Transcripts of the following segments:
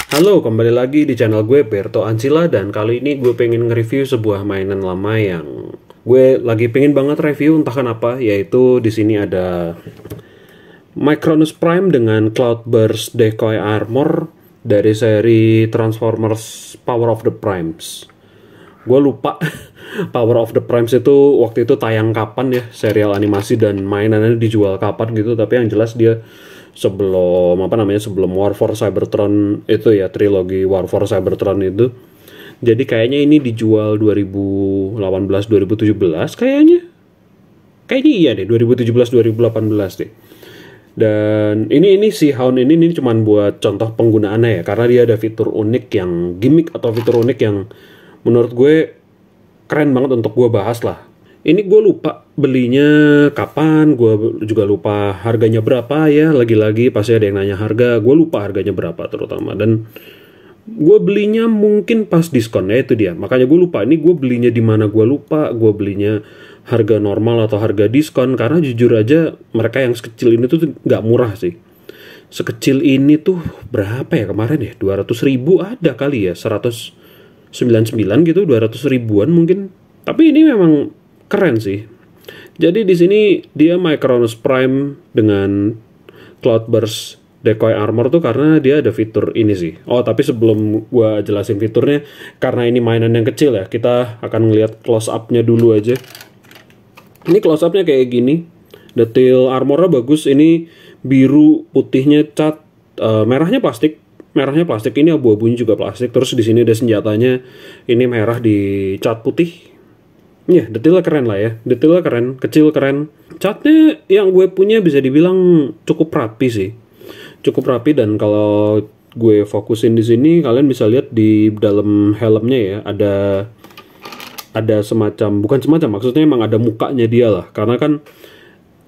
Halo, kembali lagi di channel gue Berto Ancila dan kali ini gue pengen nge-review sebuah mainan lama yang gue lagi pengen banget review entah kenapa, yaitu di sini ada Micronus Prime dengan Cloudburst Decoy Armor dari seri Transformers Power of the Primes. Gue lupa Power of the Primes itu waktu itu tayang kapan ya, serial animasi dan mainannya dijual kapan gitu, tapi yang jelas dia sebelum War for Cybertron itu ya, trilogi War for Cybertron itu. Jadi kayaknya ini dijual 2018 2017 kayaknya. Kayaknya iya deh, 2017 2018 deh. Dan ini si Hound ini cuman buat contoh penggunaannya ya, karena dia ada fitur unik yang gimmick atau fitur unik yang menurut gue keren banget untuk gue bahas lah. Ini gue lupa belinya kapan, gue juga lupa harganya berapa ya. Lagi-lagi pasti ada yang nanya harga, gue lupa harganya berapa terutama. Dan gue belinya mungkin pas diskon ya, itu dia. Makanya gue lupa, ini gue belinya di mana gue lupa. Gue belinya harga normal atau harga diskon, karena jujur aja mereka yang sekecil ini tuh nggak murah sih. Sekecil ini tuh berapa ya kemarin ya, 200 ribu ada kali ya, 199 gitu, 200 ribuan mungkin. Tapi ini memang keren sih. Jadi di sini dia Micronus Prime dengan Cloudburst Decoy Armor tuh karena dia ada fitur ini sih. Oh, tapi sebelum gua jelasin fiturnya, karena ini mainan yang kecil ya, kita akan ngelihat close up-nya dulu aja. Ini close up-nya kayak gini. Detail armornya bagus. Ini biru, putihnya cat, merahnya plastik. Merahnya plastik, ini abu-abunya juga plastik. Terus di sini ada senjatanya. Ini merah di cat putih. Ya, detailnya keren lah ya. Detailnya keren, kecil keren. Catnya yang gue punya bisa dibilang cukup rapi sih. Cukup rapi, dan kalau gue fokusin di sini kalian bisa lihat di dalam helmnya ya, ada semacam, bukan semacam, maksudnya emang ada mukanya dia lah. Karena kan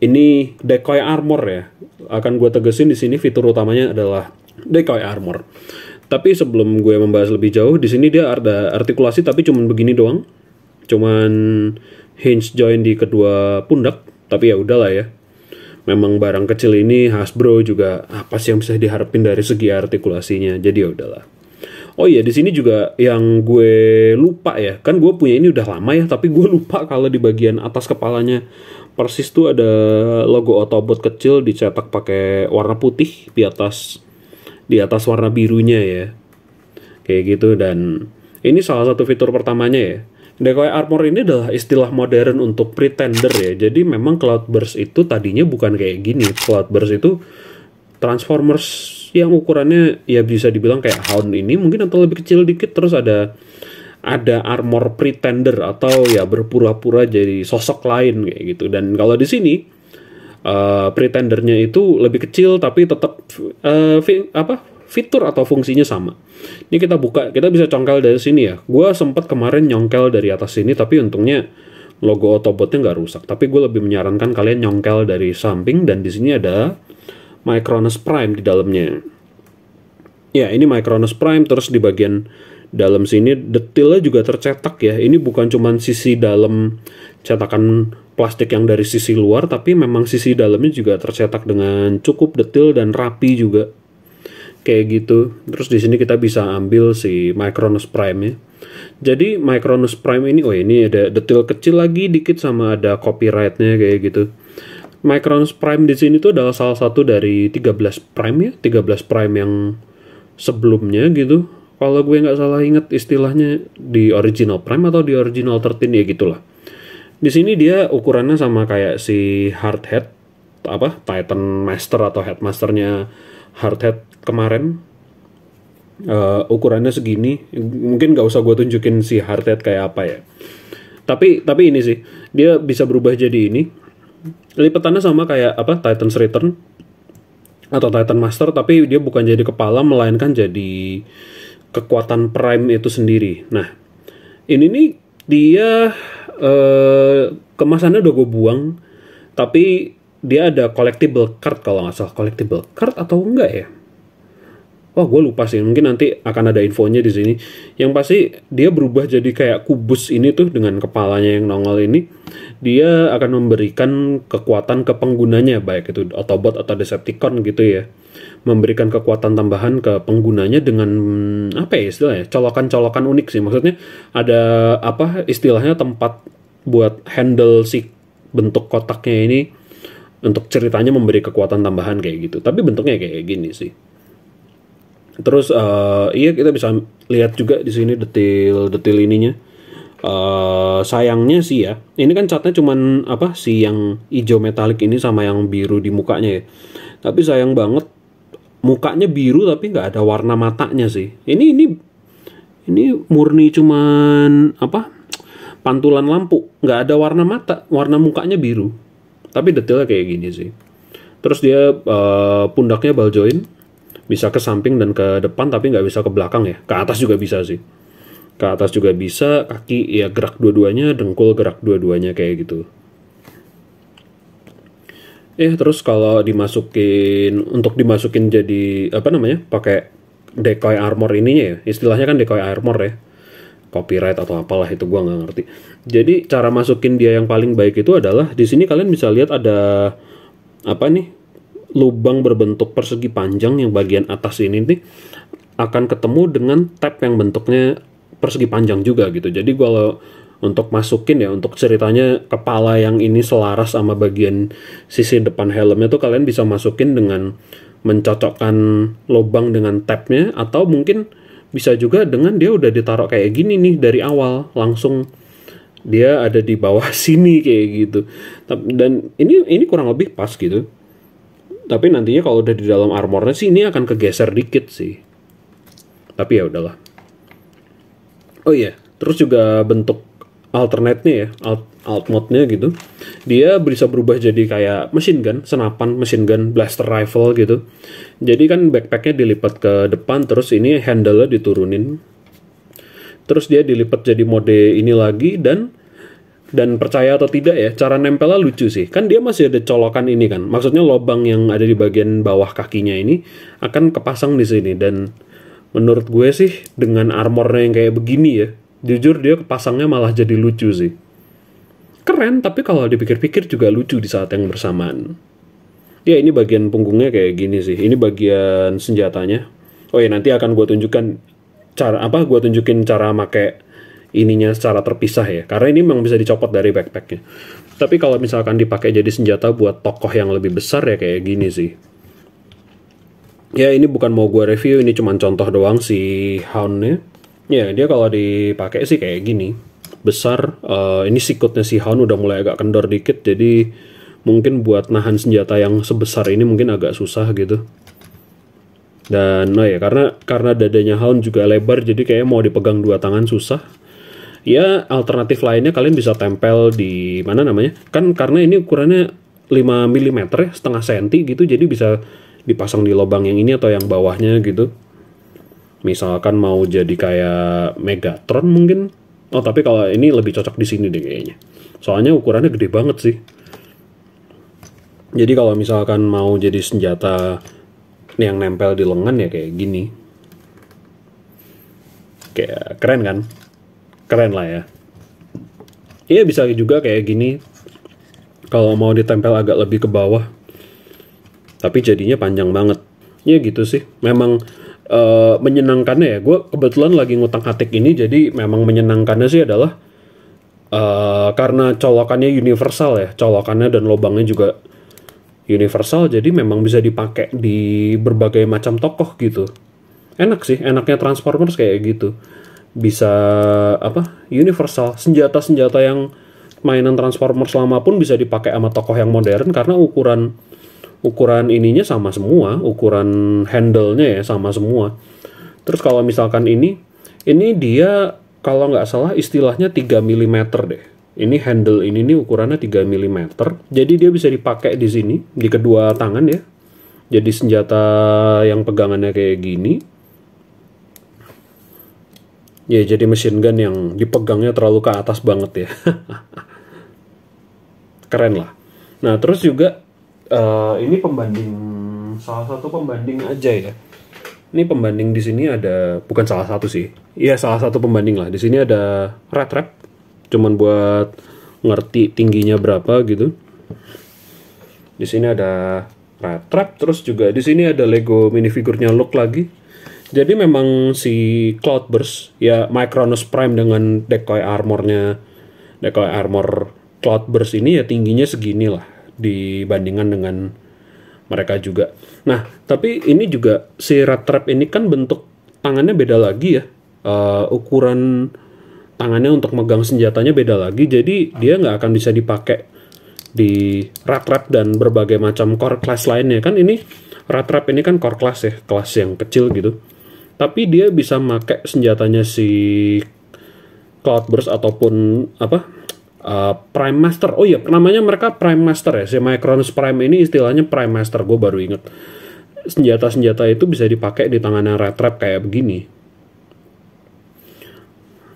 ini decoy armor ya. Akan gue tegesin di sini fitur utamanya adalah decoy armor. Tapi sebelum gue membahas lebih jauh, di sini dia ada artikulasi tapi cuman begini doang. Cuman hinge joint di kedua pundak, tapi ya udahlah ya. Memang barang kecil ini Hasbro juga apa sih yang bisa diharapin dari segi artikulasinya. Jadi ya udahlah. Oh iya, di sini juga yang gue lupa ya. Kan gue punya ini udah lama ya, tapi gue lupa kalau di bagian atas kepalanya persis tuh ada logo Autobot kecil dicetak pakai warna putih di atas warna birunya ya. Kayak gitu. Dan ini salah satu fitur pertamanya ya. Decoy Armor ini adalah istilah modern untuk pretender ya. Jadi memang Cloudburst itu tadinya bukan kayak gini. Cloudburst itu Transformers yang ukurannya ya bisa dibilang kayak Hound ini mungkin, atau lebih kecil dikit. Terus ada armor pretender atau ya berpura-pura jadi sosok lain kayak gitu. Dan kalau di sini pretendernya itu lebih kecil tapi tetap fitur atau fungsinya sama. Ini kita buka, kita bisa congkel dari sini ya. Gue sempat kemarin nyongkel dari atas sini, tapi untungnya logo Autobotnya nggak rusak. Tapi gue lebih menyarankan kalian nyongkel dari samping, dan di sini ada Micronus Prime di dalamnya. Ya, ini Micronus Prime. Terus di bagian dalam sini detailnya juga tercetak ya. Ini bukan cuma sisi dalam cetakan plastik yang dari sisi luar, tapi memang sisi dalamnya juga tercetak dengan cukup detail dan rapi juga. Kayak gitu. Terus di sini kita bisa ambil si Micronus Prime ya. Jadi Micronus Prime ini, oh ini ada detail kecil lagi dikit sama ada copyright-nya kayak gitu. Micronus Prime di sini tuh adalah salah satu dari 13 Prime ya, 13 Prime yang sebelumnya gitu. Kalau gue nggak salah ingat istilahnya di original Prime atau di original 13 ya gitulah. Di sini dia ukurannya sama kayak si Hardhead, Titan Master atau Headmasternya Hardhead kemarin. Ukurannya segini. Mungkin nggak usah gue tunjukin si Hardhead kayak apa ya. Tapi ini sih, dia bisa berubah jadi ini. Lipatannya sama kayak Titan's Return atau Titan Master, tapi dia bukan jadi kepala melainkan jadi kekuatan Prime itu sendiri. Nah, ini nih dia kemasannya udah gue buang, tapi dia ada collectible card kalau nggak salah. Collectible card atau enggak ya? Oh, gue lupa sih. Mungkin nanti akan ada infonya di sini. Yang pasti dia berubah jadi kayak kubus ini tuh dengan kepalanya yang nongol ini. dia akan memberikan kekuatan ke penggunanya, baik itu Autobot atau Decepticon gitu ya. Memberikan kekuatan tambahan ke penggunanya dengan apa ya istilahnya? Colokan-colokan unik sih. Maksudnya ada apa istilahnya tempat buat handle si bentuk kotaknya ini untuk ceritanya memberi kekuatan tambahan kayak gitu. Tapi bentuknya kayak gini sih. Terus iya kita bisa lihat juga di sini detail ininya. Sayangnya sih ya, ini kan catnya cuman apa sih yang hijau metalik ini sama yang biru di mukanya ya. Tapi sayang banget mukanya biru tapi nggak ada warna matanya sih. Ini murni cuman apa? Pantulan lampu, nggak ada warna mata, warna mukanya biru. Tapi detailnya kayak gini sih. Terus dia pundaknya ball joint, bisa ke samping dan ke depan tapi nggak bisa ke belakang ya. Ke atas juga bisa sih. Ke atas juga bisa, kaki ya gerak dua-duanya, dengkul gerak dua-duanya kayak gitu. Terus kalau untuk dimasukin jadi apa namanya, pakai decoy armor ininya ya, istilahnya kan decoy armor ya, copyright atau apalah itu gua nggak ngerti. Jadi cara masukin dia yang paling baik itu adalah di sini kalian bisa lihat ada apa nih, lubang berbentuk persegi panjang yang bagian atas ini nih akan ketemu dengan tab yang bentuknya persegi panjang juga gitu. Jadi kalau untuk masukin ya, untuk ceritanya kepala yang ini selaras sama bagian sisi depan helmnya tuh kalian bisa masukin dengan mencocokkan lubang dengan tabnya, atau mungkin bisa juga dengan dia udah ditaruh kayak gini nih dari awal, langsung dia ada di bawah sini kayak gitu. Dan ini kurang lebih pas gitu. Tapi nantinya kalau udah di dalam armornya sih ini akan kegeser dikit sih. Tapi ya udahlah. Oh iya, terus juga bentuk alternate-nya ya, alt mode-nya gitu. Dia bisa berubah jadi kayak machine gun, senapan, machine gun, blaster rifle gitu. Jadi kan backpack-nya dilipat ke depan, terus ini handle-nya diturunin. Terus dia dilipat jadi mode ini lagi, dan percaya atau tidak ya, cara nempelnya lucu sih. Kan dia masih ada colokan ini kan. Maksudnya lubang yang ada di bagian bawah kakinya ini akan kepasang di sini, dan menurut gue sih dengan armornya yang kayak begini ya, jujur dia kepasangnya malah jadi lucu sih. Keren, tapi kalau dipikir-pikir juga lucu di saat yang bersamaan. Ya ini bagian punggungnya kayak gini sih. Ini bagian senjatanya. Oh ya, nanti akan gue tunjukkan gue tunjukin cara make ininya secara terpisah ya. Karena ini memang bisa dicopot dari backpacknya. Tapi kalau misalkan dipakai jadi senjata buat tokoh yang lebih besar ya kayak gini sih. Ya ini bukan mau gue review, ini cuma contoh doang si Hound-nya. Ya dia kalau dipakai sih kayak gini, besar. Ini sikutnya si Hound udah mulai agak kendor dikit, jadi mungkin buat nahan senjata yang sebesar ini mungkin agak susah gitu. Dan karena dadanya Hound juga lebar, jadi kayak mau dipegang dua tangan susah. Ya alternatif lainnya kalian bisa tempel di mana namanya, kan karena ini ukurannya 5 mm ya, setengah senti gitu, jadi bisa dipasang di lubang yang ini atau yang bawahnya gitu. Misalkan mau jadi kayak Megatron mungkin. Oh tapi kalau ini lebih cocok di sini deh kayaknya. Soalnya ukurannya gede banget sih. Jadi kalau misalkan mau jadi senjata yang nempel di lengan ya kayak gini. Kayak keren kan? Keren lah ya. Iya bisa juga kayak gini. Kalau mau ditempel agak lebih ke bawah. Tapi jadinya panjang banget. Ya gitu sih. Memang menyenangkannya ya. Gue kebetulan lagi ngutang-atik ini, jadi memang menyenangkannya sih adalah karena colokannya universal ya. Colokannya dan lubangnya juga universal, jadi memang bisa dipakai di berbagai macam tokoh gitu. Enak sih, enaknya Transformers kayak gitu. Bisa universal. Senjata-senjata yang mainan Transformers lama pun bisa dipakai sama tokoh yang modern karena ukuran ininya sama semua, ukuran handle-nya ya sama semua. Terus kalau misalkan ini dia kalau nggak salah istilahnya 3 mm deh. Ini handle ini nih ukurannya 3 mm. Jadi dia bisa dipakai di sini, di kedua tangan ya. Jadi senjata yang pegangannya kayak gini. Ya jadi machine gun yang dipegangnya terlalu ke atas banget ya. Keren lah. Nah terus juga ini salah satu pembanding aja ya. Ini pembanding di sini ada, bukan salah satu sih. Iya salah satu pembanding lah. Di sini ada red wrap, cuman buat ngerti tingginya berapa gitu. Di sini ada rat trap, terus juga di sini ada Lego minifigurnya Luke lagi. Jadi memang si Cloudburst ya Micronus Prime dengan decoy armor Cloudburst ini ya tingginya segini lah dibandingkan dengan mereka juga. Nah, tapi ini juga si rat trap ini kan bentuk tangannya beda lagi ya. Ukuran tangannya untuk megang senjatanya beda lagi, jadi dia nggak akan bisa dipakai di rat trap dan berbagai macam core class lainnya. Kan ini rat trap ini kan core class ya, kelas yang kecil gitu. Tapi dia bisa pakai senjatanya si Cloudburst ataupun apa Prime Master. Oh iya, namanya mereka Prime Master ya. Si Micronus Prime ini istilahnya Prime Master, gue baru inget. Senjata-senjata itu bisa dipakai di tangannya rat trap kayak begini.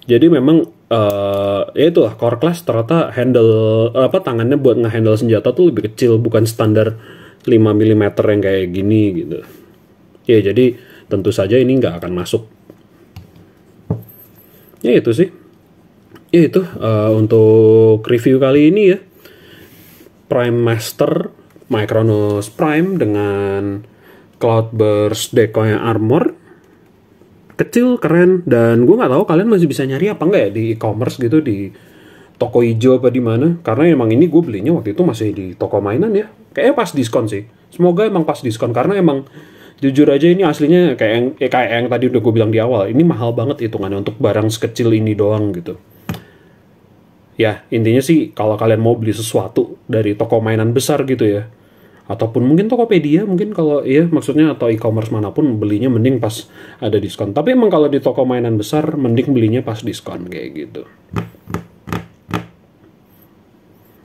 Jadi memang ya itulah core class ternyata handle tangannya buat ngehandle senjata tuh lebih kecil, bukan standar 5 mm yang kayak gini gitu. Ya jadi tentu saja ini nggak akan masuk. Ya itu sih. Ya itu untuk review kali ini ya. Prime Master Micronus Prime dengan Cloudburst decoy armor. Kecil, keren, dan gue nggak tahu kalian masih bisa nyari apa nggak ya di e-commerce gitu, di toko hijau apa di mana. Karena emang ini gue belinya waktu itu masih di toko mainan ya. Kayaknya pas diskon sih. Semoga emang pas diskon, karena emang jujur aja ini aslinya kayak yang tadi udah gue bilang di awal. Ini mahal banget hitungannya untuk barang sekecil ini doang gitu. Ya, intinya sih kalau kalian mau beli sesuatu dari toko mainan besar gitu ya, ataupun mungkin Tokopedia, mungkin kalau iya maksudnya, atau e-commerce manapun, belinya mending pas ada diskon. Tapi emang kalau di toko mainan besar mending belinya pas diskon kayak gitu.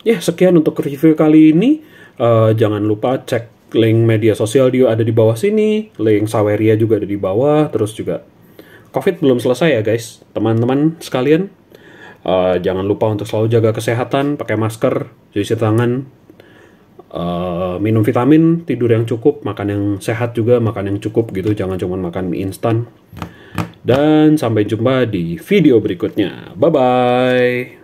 Ya, sekian untuk review kali ini. Jangan lupa cek link media sosial dia ada di bawah sini, link Saweria juga ada di bawah, terus juga COVID belum selesai ya guys, teman-teman sekalian. Jangan lupa untuk selalu jaga kesehatan, pakai masker, cuci tangan, minum vitamin, tidur yang cukup, makan yang sehat juga, makan yang cukup gitu, jangan cuma makan mie instan. Dan sampai jumpa di video berikutnya. Bye bye.